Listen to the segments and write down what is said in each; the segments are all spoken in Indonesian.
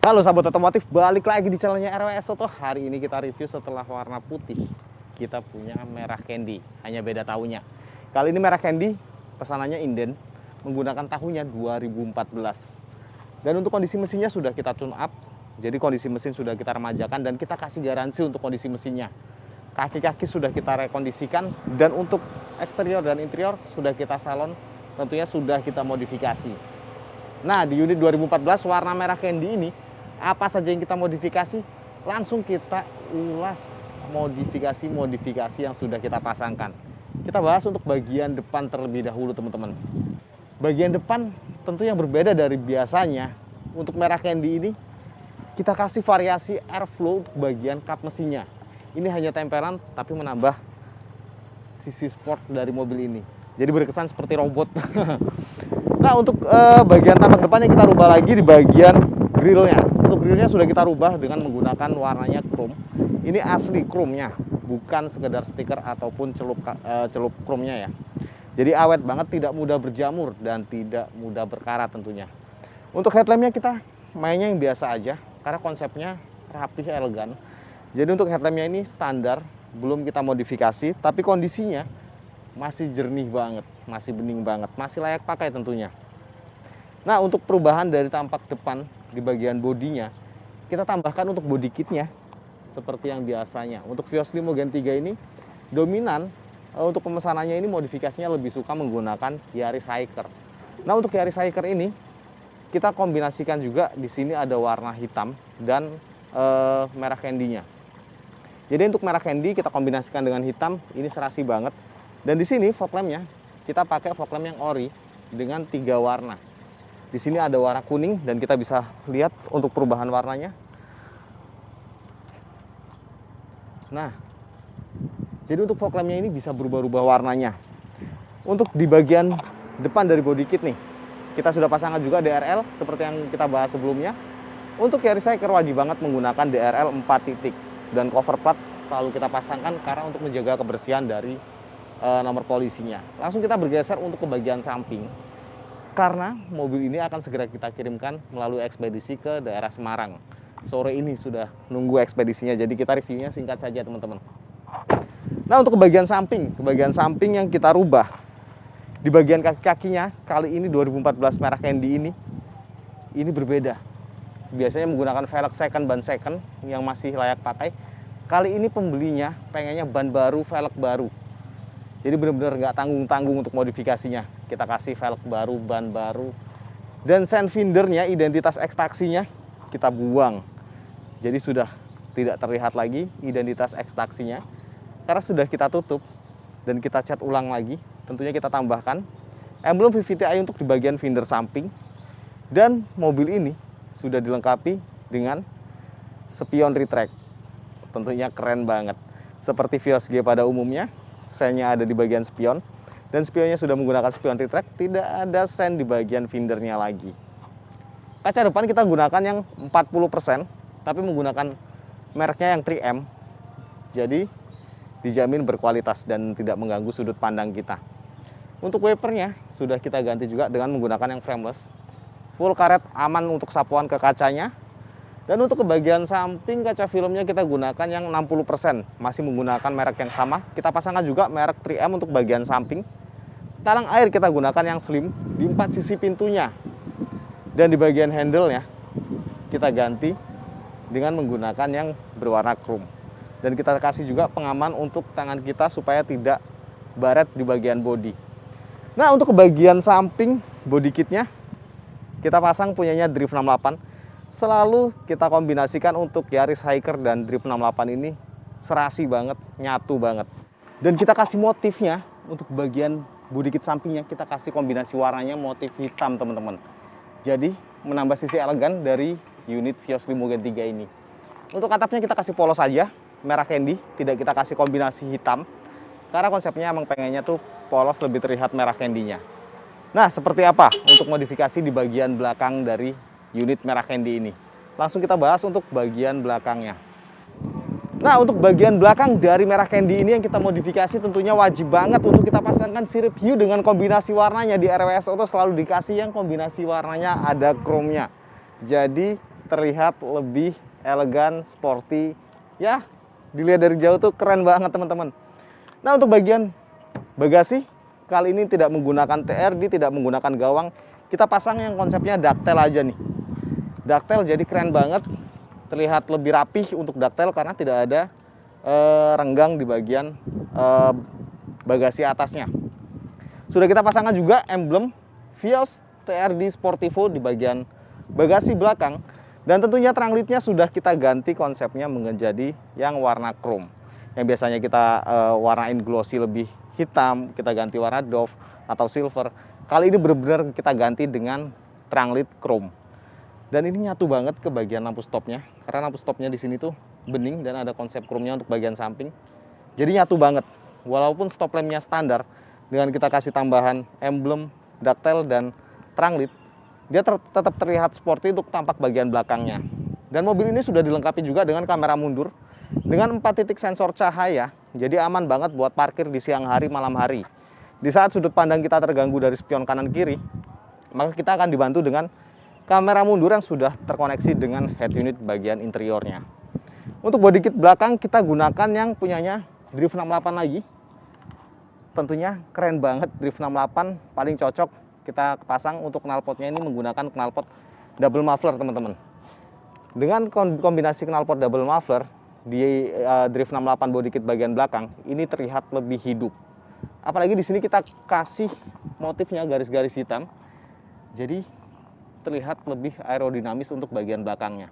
Halo sahabat otomotif, balik lagi di channelnya RWS Auto. Hari ini kita review setelah warna putih, kita punya merah candy, hanya beda tahunnya. Kali ini merah candy, pesanannya inden, menggunakan tahunnya 2014. Dan untuk kondisi mesinnya sudah kita tune up, jadi kondisi mesin sudah kita remajakan dan kita kasih garansi untuk kondisi mesinnya. Kaki-kaki sudah kita rekondisikan, dan untuk eksterior dan interior sudah kita salon, tentunya sudah kita modifikasi. Nah, di unit 2014 warna merah candy ini, apa saja yang kita modifikasi? Langsung kita ulas modifikasi yang sudah kita pasangkan. Kita bahas untuk bagian depan terlebih dahulu, teman-teman. Bagian depan tentu yang berbeda dari biasanya. Untuk merah candy ini, kita kasih variasi airflow untuk bagian kap mesinnya. Ini hanya temperan, tapi menambah sisi sport dari mobil ini. Jadi berkesan seperti robot. Nah, untuk bagian tampak depannya kita rubah lagi di bagian grillnya. Untuk grillnya sudah kita rubah dengan menggunakan warnanya chrome. Ini asli chrome-nya, bukan sekedar stiker ataupun celup chrome-nya ya. Jadi awet banget, tidak mudah berjamur dan tidak mudah berkarat tentunya. Untuk headlampnya kita mainnya yang biasa aja, karena konsepnya rapih elegan. Jadi untuk headlampnya ini standar, belum kita modifikasi, tapi kondisinya masih jernih banget, masih bening banget, masih layak pakai tentunya. Nah, untuk perubahan dari tampak depan di bagian bodinya, kita tambahkan untuk body kitnya seperti yang biasanya. Untuk Vios Limo Gen 3 ini dominan untuk pemesanannya ini modifikasinya lebih suka menggunakan Yaris Hiker. Nah, untuk Yaris Hiker ini kita kombinasikan juga, di sini ada warna hitam dan merah candy-nya. Jadi untuk merah candy kita kombinasikan dengan hitam, ini serasi banget. Dan di sini fog lamp-nya kita pakai fog lamp yang ori dengan 3 warna. Di sini ada warna kuning dan kita bisa lihat untuk perubahan warnanya. Nah, jadi untuk fog lamp-nya ini bisa berubah-ubah warnanya. Untuk di bagian depan dari body kit nih, kita sudah pasangkan juga DRL seperti yang kita bahas sebelumnya. Untuk Yaris Hiker wajib banget menggunakan DRL 4 titik dan cover plat selalu kita pasangkan karena untuk menjaga kebersihan dari nomor polisinya. Langsung kita bergeser untuk ke bagian samping. Karena mobil ini akan segera kita kirimkan melalui ekspedisi ke daerah Semarang. Sore ini sudah nunggu ekspedisinya, jadi kita reviewnya singkat saja teman-teman. Nah, untuk ke bagian samping yang kita rubah, di bagian kaki-kakinya, kali ini 2014 merah candy ini berbeda. Biasanya menggunakan velg second, ban second yang masih layak pakai. Kali ini pembelinya pengennya ban baru, velg baru. Jadi benar-benar nggak tanggung-tanggung untuk modifikasinya. Kita kasih velg baru, ban baru. Dan sen findernya, identitas ekstraksinya, kita buang. Jadi sudah tidak terlihat lagi identitas ekstraksinya. Karena sudah kita tutup dan kita cat ulang lagi. Tentunya kita tambahkan emblem VVTi untuk di bagian fender samping. Dan mobil ini sudah dilengkapi dengan spion retract. Tentunya keren banget. Seperti Vios G pada umumnya. Sennya ada di bagian spion, dan spionnya sudah menggunakan spion retract, tidak ada sen di bagian fendernya lagi. Kaca depan kita gunakan yang 40%, tapi menggunakan mereknya yang 3M, jadi dijamin berkualitas dan tidak mengganggu sudut pandang kita. Untuk wipernya sudah kita ganti juga dengan menggunakan yang frameless, full karet, aman untuk sapuan ke kacanya. Dan untuk ke bagian samping kaca filmnya kita gunakan yang 60%, masih menggunakan merek yang sama. Kita pasangkan juga merek 3M untuk bagian samping. Talang air kita gunakan yang slim di 4 sisi pintunya. Dan di bagian handle-nya kita ganti dengan menggunakan yang berwarna chrome. Dan kita kasih juga pengaman untuk tangan kita supaya tidak baret di bagian bodi. Nah, untuk ke bagian samping body kitnya kita pasang punyanya Drift 68. Selalu kita kombinasikan untuk Yaris Hiker dan Drift 68 ini serasi banget, nyatu banget. Dan kita kasih motifnya untuk bagian body kit sampingnya, kita kasih kombinasi warnanya motif hitam teman-teman. Jadi menambah sisi elegan dari unit Vios Limo Gen 3 ini. Untuk atapnya kita kasih polos saja, merah candy, tidak kita kasih kombinasi hitam. Karena konsepnya emang pengennya tuh polos lebih terlihat merah candy-nya. Nah, seperti apa untuk modifikasi di bagian belakang dari unit merah candy ini? Langsung kita bahas untuk bagian belakangnya. Nah, untuk bagian belakang dari merah candy ini yang kita modifikasi tentunya wajib banget untuk kita pasangkan sirip hiu dengan kombinasi warnanya. Di RWS Auto selalu dikasih yang kombinasi warnanya ada chrome-nya. Jadi terlihat lebih elegan, sporty. Ya, dilihat dari jauh tuh keren banget teman-teman. Nah, untuk bagian bagasi kali ini tidak menggunakan TRD, tidak menggunakan gawang. Kita pasang yang konsepnya ductile aja nih. Ductile jadi keren banget. Terlihat lebih rapih untuk ductile karena tidak ada renggang di bagian bagasi atasnya. Sudah kita pasangkan juga emblem Vios TRD Sportivo di bagian bagasi belakang. Dan tentunya terang lidnya sudah kita ganti konsepnya menjadi yang warna chrome. Yang biasanya kita warnain glossy lebih hitam, kita ganti warna doff atau silver. Kali ini benar-benar kita ganti dengan terang lid chrome. Dan ini nyatu banget ke bagian lampu stopnya. Karena lampu stopnya di sini tuh bening dan ada konsep chrome-nya untuk bagian samping. Jadi nyatu banget. Walaupun stop lampnya standar, dengan kita kasih tambahan emblem, ductile, dan terang lid, dia tetap terlihat sporty untuk tampak bagian belakangnya. Dan mobil ini sudah dilengkapi juga dengan kamera mundur, dengan 4 titik sensor cahaya, jadi aman banget buat parkir di siang hari, malam hari. Di saat sudut pandang kita terganggu dari spion kanan kiri, maka kita akan dibantu dengan kamera mundur yang sudah terkoneksi dengan head unit bagian interiornya. Untuk body kit belakang kita gunakan yang punyanya Drift 68 lagi. Tentunya keren banget Drift 68, paling cocok kita pasang untuk knalpotnya ini menggunakan knalpot double muffler teman-teman. Dengan kombinasi knalpot double muffler di Drift 68 body kit bagian belakang ini terlihat lebih hidup. Apalagi di sini kita kasih motifnya garis-garis hitam. Jadi terlihat lebih aerodinamis untuk bagian belakangnya.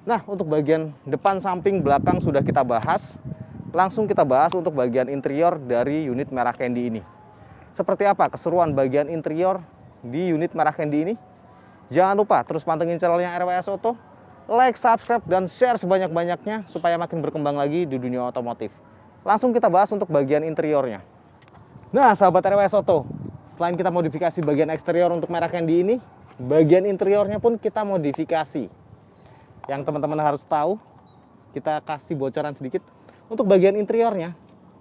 Nah, untuk bagian depan, samping, belakang sudah kita bahas. Langsung kita bahas untuk bagian interior dari unit merah candy ini. Seperti apa keseruan bagian interior di unit merah candy ini? Jangan lupa terus pantengin channelnya RWS Auto, like, subscribe, dan share sebanyak-banyaknya supaya makin berkembang lagi di dunia otomotif. Langsung kita bahas untuk bagian interiornya. Nah, sahabat RWS Auto, selain kita modifikasi bagian eksterior untuk merah candy ini, bagian interiornya pun kita modifikasi. Yang teman-teman harus tahu, kita kasih bocoran sedikit. Untuk bagian interiornya,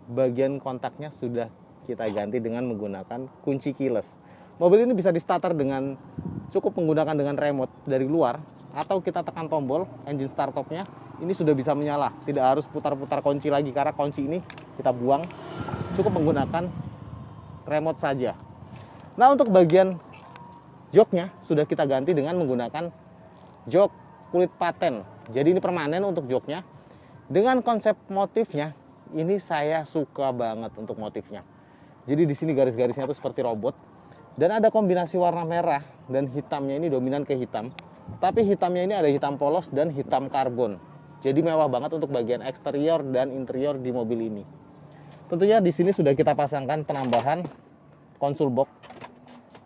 bagian kontaknya sudah kita ganti dengan menggunakan kunci keyless. Mobil ini bisa di starter dengan cukup menggunakan dengan remote dari luar, atau kita tekan tombol engine start top-nya, ini sudah bisa menyala. Tidak harus putar-putar kunci lagi karena kunci ini kita buang, cukup menggunakan remote saja. Nah, untuk bagian joknya sudah kita ganti dengan menggunakan jok kulit paten. Jadi ini permanen untuk joknya. Dengan konsep motifnya, ini saya suka banget untuk motifnya. Jadi di sini garis-garisnya itu seperti robot. Dan ada kombinasi warna merah dan hitamnya ini dominan ke hitam. Tapi hitamnya ini ada hitam polos dan hitam karbon. Jadi mewah banget untuk bagian eksterior dan interior di mobil ini. Tentunya di sini sudah kita pasangkan penambahan console box.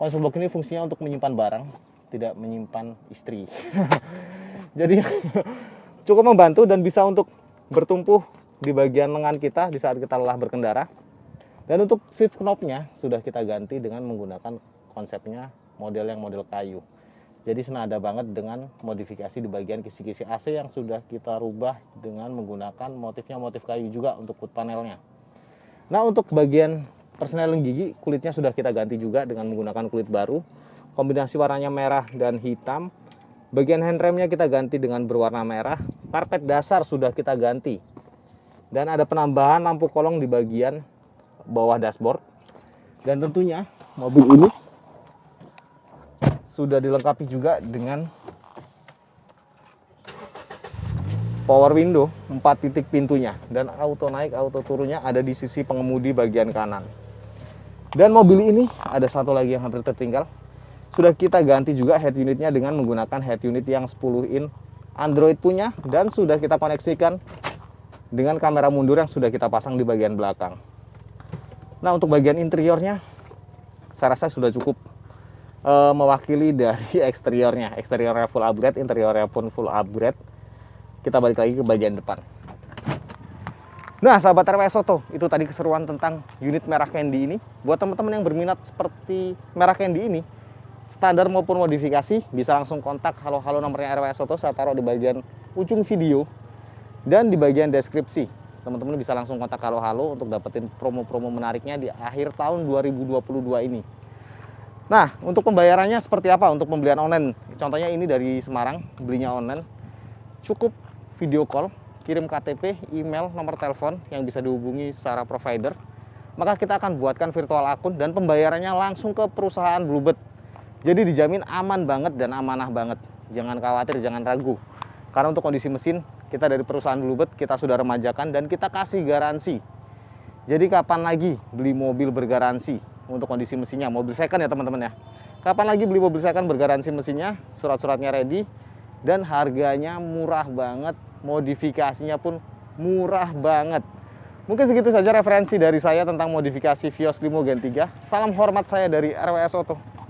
Console box ini fungsinya untuk menyimpan barang, tidak menyimpan istri. Jadi cukup membantu dan bisa untuk bertumpuh di bagian lengan kita di saat kita lelah berkendara. Dan untuk shift knob-nya sudah kita ganti dengan menggunakan konsepnya model yang model kayu. Jadi senada banget dengan modifikasi di bagian kisi-kisi AC yang sudah kita rubah dengan menggunakan motifnya motif kayu juga untuk hood panelnya. Nah, untuk bagian persneling gigi kulitnya sudah kita ganti juga dengan menggunakan kulit baru. Kombinasi warnanya merah dan hitam. Bagian handremnya kita ganti dengan berwarna merah. Karpet dasar sudah kita ganti. Dan ada penambahan lampu kolong di bagian bawah dashboard. Dan tentunya mobil ini sudah dilengkapi juga dengan power window 4 titik pintunya. Dan auto naik, auto turunnya ada di sisi pengemudi bagian kanan. Dan mobil ini ada satu lagi yang hampir tertinggal. Sudah kita ganti juga head unitnya dengan menggunakan head unit yang 10 in Android punya. Dan sudah kita koneksikan dengan kamera mundur yang sudah kita pasang di bagian belakang. Nah, untuk bagian interiornya saya rasa sudah cukup mewakili dari eksteriornya. Eksteriornya full upgrade, interiornya pun full upgrade. Kita balik lagi ke bagian depan. Nah, sahabat RWS Auto, itu tadi keseruan tentang unit merah candy ini. Buat teman-teman yang berminat seperti merah candy ini, standar maupun modifikasi, bisa langsung kontak halo-halo nomornya RWS Auto, saya taruh di bagian ujung video dan di bagian deskripsi. Teman-teman bisa langsung kontak halo-halo untuk dapetin promo-promo menariknya di akhir tahun 2022 ini. Nah, untuk pembayarannya seperti apa untuk pembelian online? Contohnya ini dari Semarang, belinya online. Cukup video call, kirim KTP, email, nomor telepon yang bisa dihubungi secara provider. Maka kita akan buatkan virtual akun dan pembayarannya langsung ke perusahaan Bluebird. Jadi dijamin aman banget dan amanah banget. Jangan khawatir, jangan ragu. Karena untuk kondisi mesin, kita dari perusahaan Bluebird, kita sudah remajakan dan kita kasih garansi. Jadi kapan lagi beli mobil bergaransi? Untuk kondisi mesinnya, mobil second ya teman-teman ya. Kapan lagi beli mobil second bergaransi mesinnya, surat-suratnya ready, dan harganya murah banget, modifikasinya pun murah banget. Mungkin segitu saja referensi dari saya tentang modifikasi Vios Limo Gen 3. Salam hormat saya dari RWS Auto.